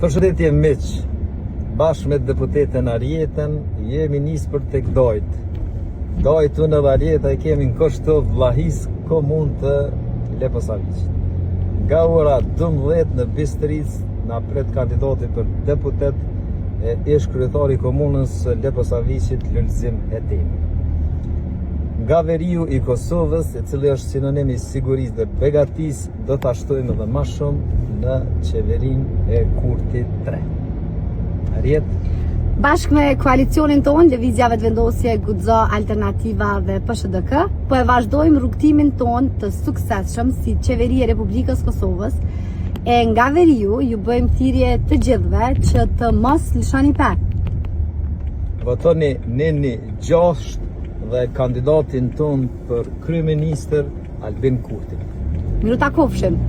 Përshëndetje miq, bashkë me deputetën Arjetën, jemi nisë për tek Dojt. Dojt unë dhe Arjeta i kemi në Koshtov, Vllahis, komunë të Leposaviqit. Nga ora 12 në Bistric na pret kandidati për deputet e ish kryetari i komunës Leposaviqit, Lulzim Etemi. Nga veriu i Kosovës, i cili është sinonim i sigurisë dhe begatisë, do ta shtojmë edhe më shumë në qeverinë e Kurtit 3. Arjet? Bashkë me koalicionin tonë, Lëvizja Vetëvendosje, Guxo, Alternativa dhe PSHDK, po e vazhdojmë rrugtimin tonë të suksesshëm si qeveri e Republikës Kosovës, e nga veriu ju bëjmë thirrje të gjithëve që të mos lëshoni pak. Votoni Neni 6 dhe kandidatin ton për kryeministër Albin Kurti. Miru takofshim.